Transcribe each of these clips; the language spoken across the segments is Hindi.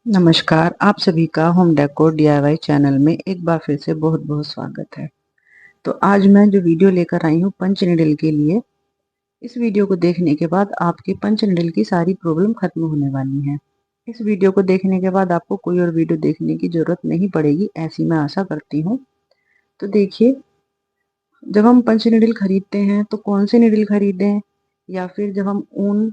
नमस्कार, आप सभी का होम डेकोर डीआईवाई चैनल में एक बार फिर से बहुत बहुत स्वागत है। तो आज मैं जो वीडियो लेकर आई हूँ पंच नीडल के लिए, इस वीडियो को देखने के बाद आपकी पंच नीडल की सारी प्रॉब्लम खत्म होने वाली है। इस वीडियो को देखने के बाद आपको कोई और वीडियो देखने की जरूरत नहीं पड़ेगी, ऐसी मैं आशा करती हूँ। तो देखिए, जब हम पंच नीडल खरीदते हैं तो कौन सी नीडल खरीदें, या फिर जब हम ऊन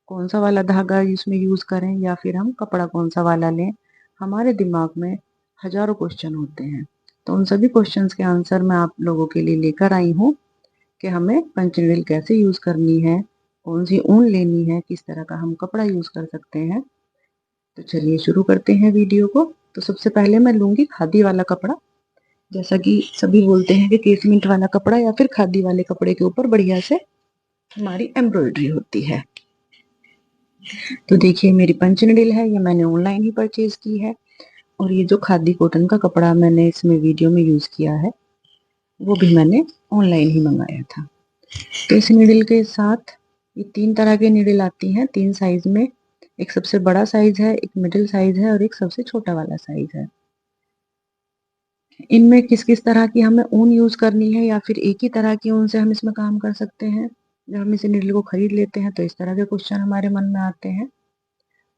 कौन सा वाला धागा इसमें यूज करें, या फिर हम कपड़ा कौन सा वाला लें, हमारे दिमाग में हजारों क्वेश्चन होते हैं। तो उन सभी क्वेश्चंस के आंसर मैं आप लोगों के लिए लेकर आई हूँ कि हमें पंच नीडल कैसे यूज करनी है, कौन सी ऊन लेनी है, किस तरह का हम कपड़ा यूज कर सकते हैं। तो चलिए शुरू करते हैं वीडियो को। तो सबसे पहले मैं लूंगी खादी वाला कपड़ा। जैसा कि सभी बोलते हैं कि केसमेंट वाला कपड़ा या फिर खादी वाले कपड़े के ऊपर बढ़िया से हमारी एम्ब्रॉयडरी होती है। तो देखिए, मेरी पंच नीडल है, ये मैंने ऑनलाइन ही परचेज की है। और ये जो खादी कॉटन का कपड़ा मैंने इसमें वीडियो में यूज किया है, वो भी मैंने ऑनलाइन ही मंगाया था। तो इस नीडल के साथ ये 3 तरह के नीडल आती हैं, 3 साइज में। एक सबसे बड़ा साइज है, एक मिडिल साइज है और एक सबसे छोटा वाला साइज है। इनमें किस किस तरह की हमें ऊन यूज करनी है, या फिर एक ही तरह की ऊन से हम इसमें काम कर सकते हैं। जब हम इस नीडल को खरीद लेते हैं तो इस तरह के क्वेश्चन हमारे मन में आते हैं।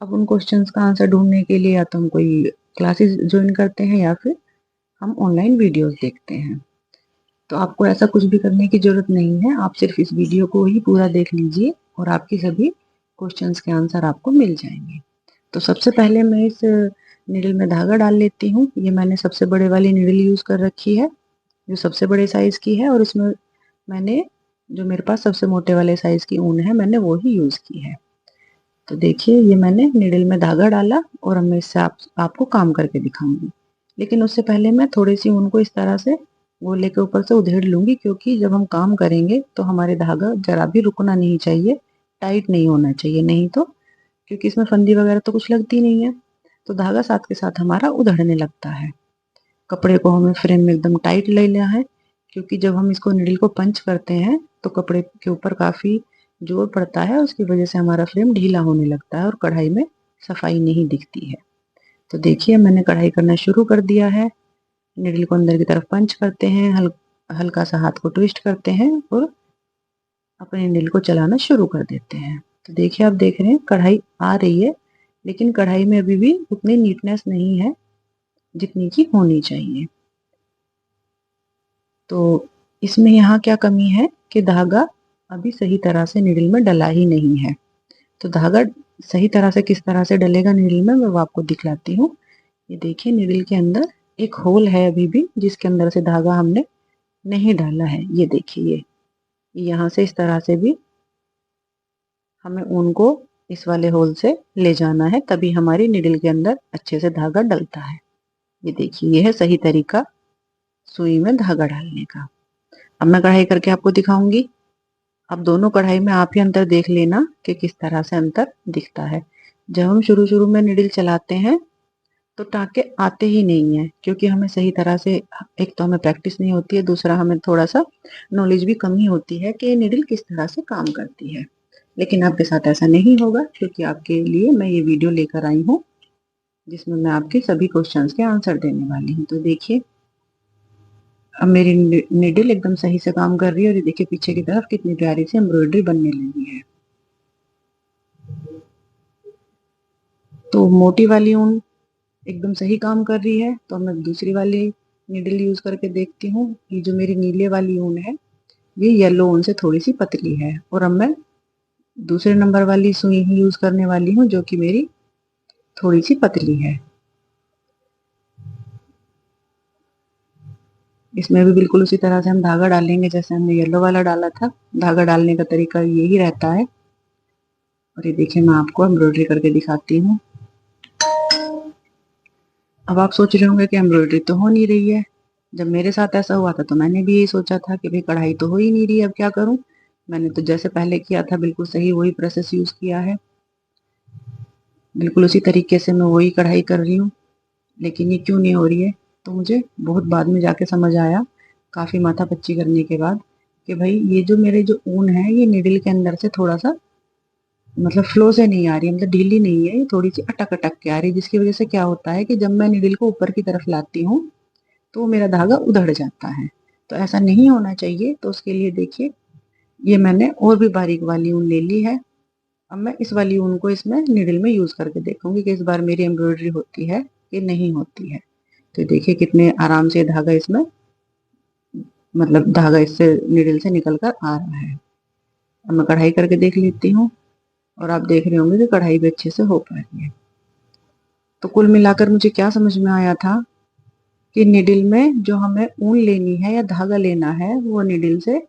अब उन क्वेश्चंस का आंसर ढूंढने के लिए या तो हम कोई क्लासेस ज्वाइन करते हैं, या फिर हम ऑनलाइन वीडियोस देखते हैं। तो आपको ऐसा कुछ भी करने की जरूरत नहीं है, आप सिर्फ इस वीडियो को ही पूरा देख लीजिए और आपकी सभी क्वेश्चंस के आंसर आपको मिल जाएंगे। तो सबसे पहले मैं इस नीडल में धागा डाल लेती हूँ। ये मैंने सबसे बड़े वाली नीडल यूज कर रखी है, जो सबसे बड़े साइज की है, और इसमें मैंने जो मेरे पास सबसे मोटे वाले साइज की ऊन है, मैंने वो ही यूज की है। तो देखिए, ये मैंने नीडल में धागा डाला और अब मैं इससे आपको काम करके दिखाऊंगी। लेकिन उससे पहले मैं थोड़ी सी ऊन को इस तरह से गोले के ऊपर से उधेड़ लूंगी, क्योंकि जब हम काम करेंगे तो हमारे धागा जरा भी रुकना नहीं चाहिए, टाइट नहीं होना चाहिए, नहीं तो क्योंकि इसमें फंदी वगैरह तो कुछ लगती नहीं है, तो धागा साथ के साथ हमारा उधड़ने लगता है। कपड़े को हमें फ्रेम में एकदम टाइट ले लेना है, क्योंकि जब हम इसको नीडल को पंच करते हैं तो कपड़े के ऊपर काफी जोर पड़ता है, उसकी वजह से हमारा फ्रेम ढीला होने लगता है और कढ़ाई में सफाई नहीं दिखती है। तो देखिए, मैंने कढ़ाई करना शुरू कर दिया है। नीडल को अंदर की तरफ पंच करते हैं, हल्का सा हाथ को ट्विस्ट करते हैं और अपने नीडल को चलाना शुरू कर देते हैं। तो देखिए, आप देख रहे हैं कढ़ाई आ रही है, लेकिन कढ़ाई में अभी भी उतनी नीटनेस नहीं है जितनी की होनी चाहिए। तो इसमें यहाँ क्या कमी है कि धागा अभी सही तरह से नीडल में डला ही नहीं है। तो धागा सही तरह से किस तरह से डलेगा नीडल में, मैं वो आपको दिखलाती हूँ। ये देखिए, नीडल के अंदर एक होल है अभी भी, जिसके अंदर से धागा हमने नहीं डाला है। ये देखिए, ये यहाँ से इस तरह से भी हमें ऊन को इस वाले होल से ले जाना है, तभी हमारी नीडल के अंदर अच्छे से धागा डलता है। ये देखिए, ये है सही तरीका सुई में धागा डालने का। अब मैं कढ़ाई करके आपको दिखाऊंगी। अब दोनों कढ़ाई में आप ही अंतर देख लेना कि किस तरह से अंतर दिखता है। जब हम शुरू शुरू में निडल चलाते हैं तो टाँके आते ही नहीं है, क्योंकि हमें सही तरह से, एक तो हमें प्रैक्टिस नहीं होती है, दूसरा हमें थोड़ा सा नॉलेज भी कमी होती है कि निडल किस तरह से काम करती है। लेकिन आपके साथ ऐसा नहीं होगा, क्योंकि आपके लिए मैं ये वीडियो लेकर आई हूँ जिसमें मैं आपके सभी क्वेश्चंस के आंसर देने वाली हूँ। तो देखिए, अब मेरी निडल एकदम सही से काम कर रही है, और ये देखिए पीछे की तरफ कितनी प्यारी सी एम्ब्रॉयडरी बनने लगी है। तो मोटी वाली ऊन एकदम सही काम कर रही है, तो मैं दूसरी वाली नीडल यूज करके देखती हूँ। ये जो मेरी नीले वाली ऊन है, ये येलो ऊन से थोड़ी सी पतली है, और अब मैं दूसरे नंबर वाली सुई ही यूज करने वाली हूँ, जो कि मेरी थोड़ी सी पतली है। इसमें भी बिल्कुल उसी तरह से हम धागा डालेंगे जैसे हमने येलो वाला डाला था। धागा डालने का तरीका यही रहता है। और ये देखिए, मैं आपको एम्ब्रॉयडरी करके दिखाती हूँ। अब आप सोच रहे होंगे कि एम्ब्रॉयडरी तो हो नहीं रही है। जब मेरे साथ ऐसा हुआ था तो मैंने भी यही सोचा था कि भाई कढ़ाई तो हो ही नहीं रही, अब क्या करूं। मैंने तो जैसे पहले किया था बिल्कुल सही वही प्रोसेस यूज किया है, बिल्कुल उसी तरीके से मैं वही कढ़ाई कर रही हूँ, लेकिन ये क्यों नहीं हो रही है। तो मुझे बहुत बाद में जाके समझ आया, काफी माथापच्ची करने के बाद, कि भाई ये जो मेरे जो ऊन है ये निडल के अंदर से थोड़ा सा मतलब फ्लो से नहीं आ रही है, मतलब ढीली नहीं है, ये थोड़ी सी अटक अटक के आ रही है, जिसकी वजह से क्या होता है कि जब मैं निडल को ऊपर की तरफ लाती हूँ तो मेरा धागा उधड़ जाता है। तो ऐसा नहीं होना चाहिए। तो उसके लिए देखिए, ये मैंने और भी बारीक वाली ऊन ले ली है। अब मैं इस वाली ऊन को इसमें निडल में यूज करके देखूंगी कि इस बार मेरी एम्ब्रॉयडरी होती है कि नहीं होती है। तो देखिए कितने आराम से धागा इसमें, मतलब धागा इससे निडल से निकल कर आ रहा है। अब मैं कढ़ाई करके देख लेती हूँ, और आप देख रहे होंगे कि कढ़ाई भी अच्छे से हो पा रही है। तो कुल मिलाकर मुझे क्या समझ में आया था कि निडल में जो हमें ऊन लेनी है या धागा लेना है वो निडल से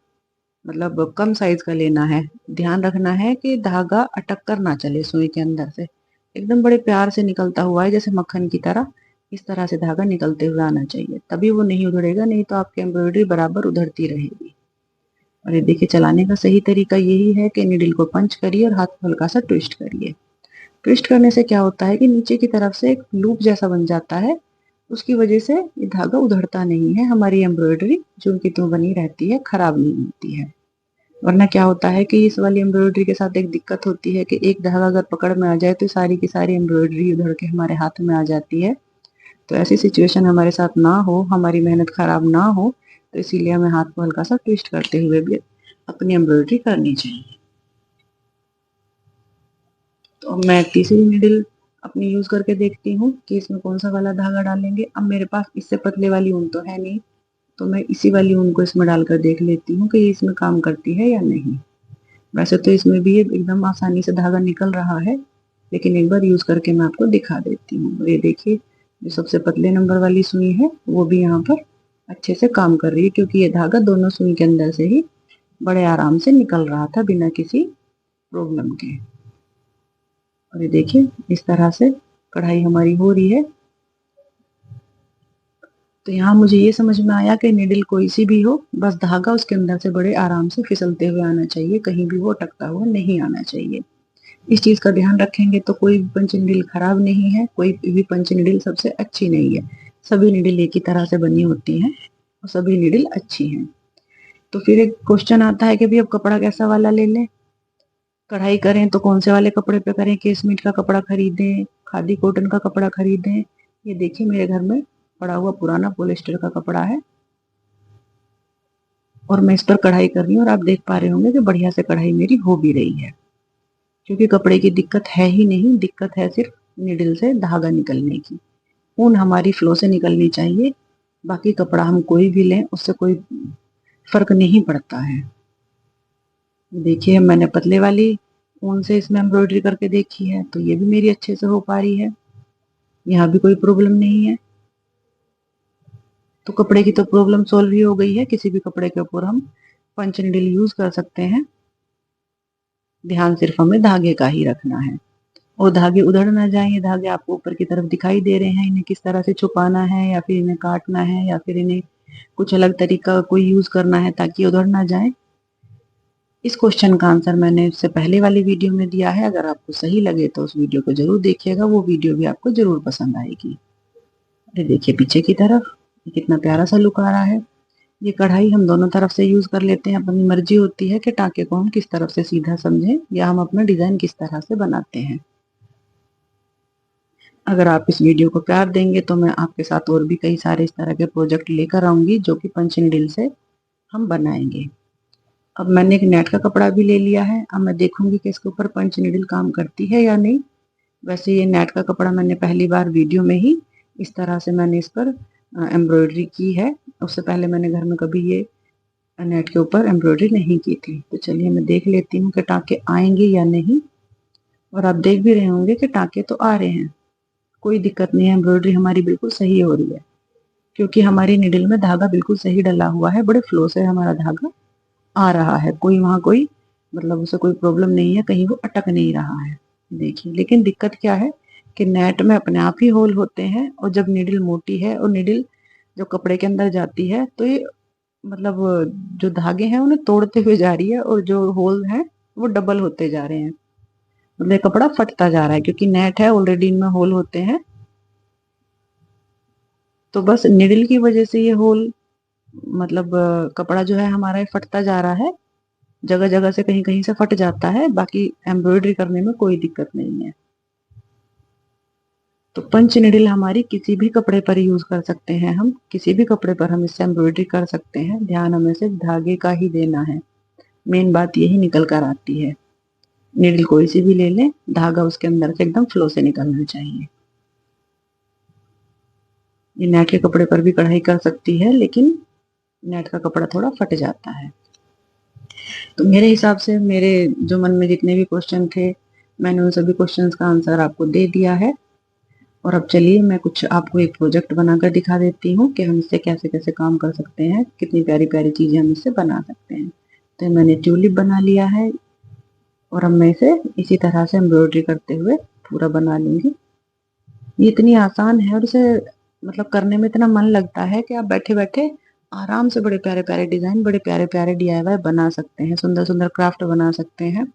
मतलब कम साइज का लेना है। ध्यान रखना है कि धागा अटक कर ना चले सुई के अंदर से, एकदम बड़े प्यार से निकलता हुआ है जैसे मक्खन की तरह। इस तरह से धागा निकलते हुए आना चाहिए, तभी वो नहीं उधड़ेगा, नहीं तो आपकी एम्ब्रॉयडरी बराबर उधड़ती रहेगी। और ये देखिए, चलाने का सही तरीका यही है कि नीडल को पंच करिए और हाथ को हल्का सा ट्विस्ट करिए। ट्विस्ट करने से क्या होता है कि नीचे की तरफ से एक लूप जैसा बन जाता है, उसकी वजह से ये धागा उधड़ता नहीं है, हमारी एम्ब्रॉयडरी जो की त्यों बनी रहती है, खराब नहीं होती है। वरना क्या होता है कि इस वाली एम्ब्रॉयडरी के साथ एक दिक्कत होती है कि एक धागा अगर पकड़ में आ जाए तो सारी की सारी एम्ब्रॉयडरी उधड़ के हमारे हाथ में आ जाती है। तो ऐसी सिचुएशन हमारे साथ ना हो, हमारी मेहनत खराब ना हो, तो इसीलिए हमें हाथ को हल्का सा ट्विस्ट करते हुए भी अपनी एम्ब्रॉयडरी करनी चाहिए। तो अब मैं तीसरी नीडल अपनी यूज करके देखती हूँ कि इसमें कौन सा वाला धागा डालेंगे। अब मेरे पास इससे पतले वाली ऊन तो है नहीं, तो मैं इसी वाली ऊन को इसमें डालकर देख लेती हूँ कि ये इसमें काम करती है या नहीं। वैसे तो इसमें भी एकदम आसानी से धागा निकल रहा है, लेकिन एक बार यूज करके मैं आपको दिखा देती हूँ। ये देखिए, जो सबसे पतले नंबर वाली सुई है वो भी यहाँ पर अच्छे से काम कर रही है, क्योंकि ये धागा दोनों सुई के अंदर से ही बड़े आराम से निकल रहा था बिना किसी प्रॉब्लम के। और ये देखिए, इस तरह से कढ़ाई हमारी हो रही है। तो यहाँ मुझे ये समझ में आया कि निडल कोई सी भी हो, बस धागा उसके अंदर से बड़े आराम से फिसलते हुए आना चाहिए, कहीं भी वो अटकता हुआ नहीं आना चाहिए। इस चीज का ध्यान रखेंगे तो कोई भी पंच नीडल खराब नहीं है, कोई भी पंच नीडल सबसे अच्छी नहीं है। सभी नीडल एक ही तरह से बनी होती हैं और सभी नीडल अच्छी हैं। तो फिर एक क्वेश्चन आता है कि भाई अब कपड़ा कैसा वाला ले लें, कढ़ाई करें तो कौन से वाले कपड़े पे करें, केसमीट का कपड़ा खरीदें, खादी कॉटन का कपड़ा खरीदें। ये देखिए, मेरे घर में पड़ा हुआ पुराना पॉलिस्टर का कपड़ा है और मैं इस पर कढ़ाई कर रही हूँ, और आप देख पा रहे होंगे कि बढ़िया से कढ़ाई मेरी हो भी रही है, क्योंकि कपड़े की दिक्कत है ही नहीं, दिक्कत है सिर्फ निडल से धागा निकलने की। ऊन हमारी फ्लो से निकलनी चाहिए, बाकी कपड़ा हम कोई भी लें उससे कोई फर्क नहीं पड़ता है। देखिए, मैंने पतले वाली ऊन से इसमें एम्ब्रॉयडरी करके देखी है, तो ये भी मेरी अच्छे से हो पा रही है, यहाँ भी कोई प्रॉब्लम नहीं है। तो कपड़े की तो प्रॉब्लम सॉल्व ही हो गई है, किसी भी कपड़े के ऊपर हम पंच नीडल यूज कर सकते हैं। ध्यान सिर्फ हमें धागे का ही रखना है, और धागे उधड़ ना जाए। ये धागे आपको ऊपर की तरफ दिखाई दे रहे हैं, इन्हें किस तरह से छुपाना है, या फिर इन्हें काटना है, या फिर इन्हें कुछ अलग तरीका कोई यूज करना है ताकि उधड़ ना जाए। इस क्वेश्चन का आंसर मैंने इससे पहले वाली वीडियो में दिया है, अगर आपको सही लगे तो उस वीडियो को जरूर देखिएगा, वो वीडियो भी आपको जरूर पसंद आएगी। अरे देखिए, पीछे की तरफ कितना प्यारा सा लुक आ रहा है। ये कढ़ाई हम दोनों तरफ से यूज कर लेते हैं, अपनी मर्जी होती है कि टाके को हम किस तरफ से सीधा समझें या हम अपना डिजाइन किस तरह से बनाते हैं। अगर आप इस वीडियो को प्यार देंगे तो मैं आपके साथ और भी कई सारे इस तरह के प्रोजेक्ट लेकर आऊंगी जो कि पंच नीडल से हम बनाएंगे। अब मैंने एक नेट का कपड़ा भी ले लिया है, अब मैं देखूंगी कि इसके ऊपर पंच नीडल काम करती है या नहीं। वैसे ये नेट का कपड़ा मैंने पहली बार वीडियो में ही इस तरह से मैंने इस पर एम्ब्रॉयडरी की है, उससे पहले मैंने घर में कभी ये नेट के ऊपर एम्ब्रॉयडरी नहीं की थी। तो चलिए मैं देख लेती हूँ कि टाँके आएंगे या नहीं। और आप देख भी रहे होंगे कि टाँके तो आ रहे हैं, कोई दिक्कत नहीं है, एम्ब्रॉयडरी हमारी बिल्कुल सही हो रही है, क्योंकि हमारी निडल में धागा बिल्कुल सही डला हुआ है, बड़े फ्लो से हमारा धागा आ रहा है, कोई वहां कोई मतलब उसे कोई प्रॉब्लम नहीं है, कहीं वो अटक नहीं रहा है। देखिए, लेकिन दिक्कत क्या है कि नेट में अपने आप ही होल होते हैं, और जब निडल मोटी है और निडल जो कपड़े के अंदर जाती है तो ये मतलब जो धागे हैं उन्हें तोड़ते हुए जा रही है, और जो होल हैं वो डबल होते जा रहे हैं, मतलब ये कपड़ा फटता जा रहा है, क्योंकि नेट है ऑलरेडी, इनमें होल होते हैं। तो बस निडल की वजह से ये होल मतलब कपड़ा जो है हमारा ये फटता जा रहा है, जगह जगह से कहीं कहीं से फट जाता है, बाकी एम्ब्रॉयडरी करने में कोई दिक्कत नहीं है। तो पंच निडल हमारी किसी भी कपड़े पर यूज कर सकते हैं, हम किसी भी कपड़े पर हम इससे एम्ब्रॉयडरी कर सकते हैं। ध्यान हमें सिर्फ धागे का ही देना है, मेन बात यही निकल कर आती है। निडल कोई सी भी ले लें, धागा उसके अंदर से एकदम फ्लो से निकलना चाहिए। ये नेट के कपड़े पर भी कढ़ाई कर सकती है, लेकिन नेट का कपड़ा थोड़ा फट जाता है। तो मेरे हिसाब से मेरे जो मन में जितने भी क्वेश्चन थे, मैंने उन सभी क्वेश्चंस का आंसर आपको दे दिया है। और अब चलिए मैं कुछ आपको एक प्रोजेक्ट बनाकर दिखा देती हूँ कि हम इससे कैसे कैसे काम कर सकते हैं, कितनी प्यारी प्यारी चीजें हम इससे बना सकते हैं। तो मैंने ट्यूलिप बना लिया है और अब मैं इसे इसी तरह से एम्ब्रॉयडरी करते हुए पूरा बना लूंगी। ये इतनी आसान है और इसे मतलब करने में इतना मन लगता है कि आप बैठे बैठे आराम से बड़े प्यारे प्यारे डिजाइन, बड़े प्यारे प्यारे DIY बना सकते हैं, सुंदर सुंदर क्राफ्ट बना सकते हैं।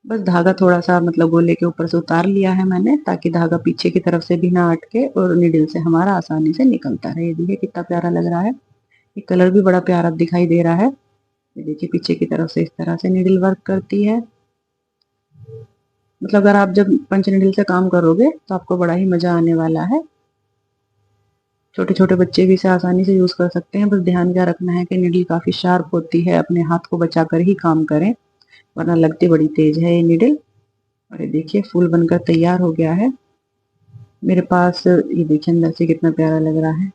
बस धागा थोड़ा सा मतलब गोले के ऊपर से उतार लिया है मैंने, ताकि धागा पीछे की तरफ से भी ना अटके और निडल से हमारा आसानी से निकलता रहे। ये देखिए कितना प्यारा लग रहा है, ये कलर भी बड़ा प्यारा दिखाई दे रहा है। ये देखिए पीछे की तरफ से इस तरह से निडल वर्क करती है। मतलब अगर आप जब पंच निडल से काम करोगे तो आपको बड़ा ही मजा आने वाला है। छोटे छोटे बच्चे भी इसे आसानी से यूज कर सकते हैं। बस ध्यान क्या रखना है कि निडल काफी शार्प होती है, अपने हाथ को बचाकर ही काम करें, वरना लगती बड़ी तेज है ये निडल। और ये देखिए फूल बनकर तैयार हो गया है मेरे पास। ये देखिए अंदर से कितना प्यारा लग रहा है।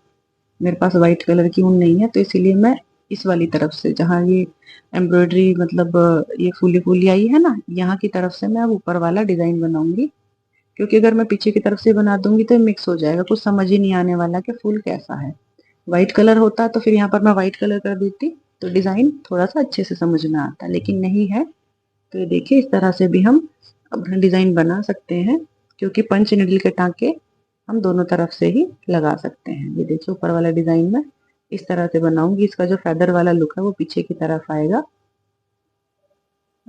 मेरे पास व्हाइट कलर की ऊन नहीं है, तो इसीलिए मैं इस वाली तरफ से, जहाँ ये एम्ब्रॉयडरी मतलब ये फूली फूली आई है ना, यहाँ की तरफ से मैं अब ऊपर वाला डिजाइन बनाऊंगी। क्योंकि अगर मैं पीछे की तरफ से बना दूंगी तो मिक्स हो जाएगा, कुछ समझ ही नहीं आने वाला कि फूल कैसा है। व्हाइट कलर होता तो फिर यहाँ पर मैं व्हाइट कलर कर देती तो डिजाइन थोड़ा सा अच्छे से समझ में आता, लेकिन नहीं है। तो ये देखिए इस तरह से भी हम अपना डिजाइन बना सकते हैं, क्योंकि पंच निडल के टांके हम दोनों तरफ से ही लगा सकते हैं। ये देखिए ऊपर वाला डिजाइन में इस तरह से बनाऊंगी, इसका जो फेदर वाला लुक है वो पीछे की तरफ आएगा,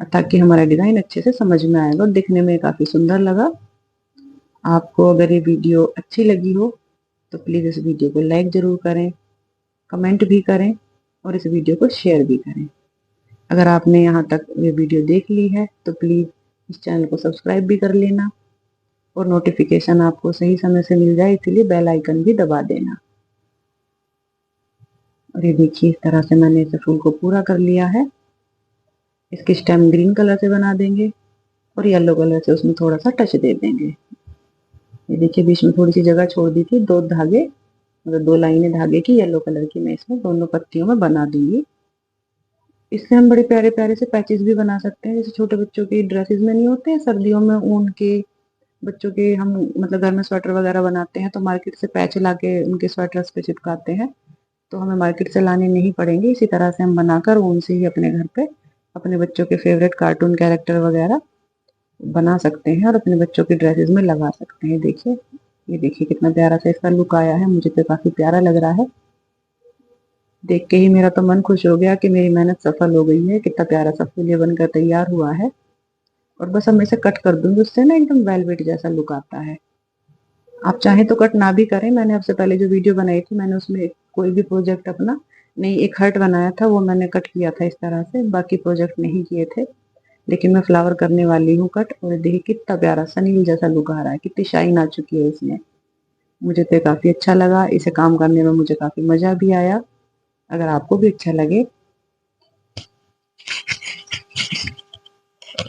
ताकि हमारा डिजाइन अच्छे से समझ में आएगा और दिखने में काफी सुंदर लगा। आपको अगर ये वीडियो अच्छी लगी हो तो प्लीज इस वीडियो को लाइक जरूर करें, कमेंट भी करें और इस वीडियो को शेयर भी करें। अगर आपने यहाँ तक ये वीडियो देख ली है तो प्लीज इस चैनल को सब्सक्राइब भी कर लेना और नोटिफिकेशन आपको सही समय से मिल जाए, इसीलिए बेल आइकन भी दबा देना। और ये देखिए इस तरह से मैंने इस फूल को पूरा कर लिया है। इसकी स्टेम ग्रीन कलर से बना देंगे और येलो कलर से उसमें थोड़ा सा टच दे देंगे। ये देखिए बीच में थोड़ी सी जगह छोड़ दी थी, दो धागे मतलब दो लाइनें धागे की येलो कलर की मैं इसमें दोनों पत्तियों में बना दूंगी। इससे हम बड़े प्यारे प्यारे से पैचेस भी बना सकते हैं, जैसे छोटे बच्चों की ड्रेसेस में नहीं होते हैं सर्दियों में ऊन के, बच्चों के हम मतलब घर में स्वेटर वगैरह बनाते हैं तो मार्केट से पैच ला के उनके स्वेटर्स पे चिपकाते हैं, तो हमें मार्केट से लाने नहीं पड़ेंगे। इसी तरह से हम बनाकर ऊन से ही अपने घर पे अपने बच्चों के फेवरेट कार्टून कैरेक्टर वगैरह बना सकते हैं और अपने बच्चों की ड्रेसेस में लगा सकते हैं। देखिए ये देखिए कितना प्यारा सा इसका लुक आया है, मुझे तो काफी प्यारा लग रहा है। देख के ही मेरा तो मन खुश हो गया कि मेरी मेहनत सफल हो गई है। कितना प्यारा सा फूल ये बनकर तैयार हुआ है और बस हम इसे कट कर दूंगी, उससे ना एकदम वेलवेट जैसा लुक आता है। आप चाहें तो कट ना भी करें, मैंने आपसे पहले जो वीडियो बनाई थी मैंने उसमें कोई भी प्रोजेक्ट अपना नहीं, एक हर्ट बनाया था वो मैंने कट किया था इस तरह से, बाकी प्रोजेक्ट नहीं किए थे। लेकिन मैं फ्लावर करने वाली हूँ कट, और देखिए कितना प्यारा सनील जैसा लुक आ रहा है, कितनी शाइन आ चुकी है इसमें। मुझे तो काफी अच्छा लगा, इसे काम करने में मुझे काफी मजा भी आया। अगर आपको भी अच्छा लगे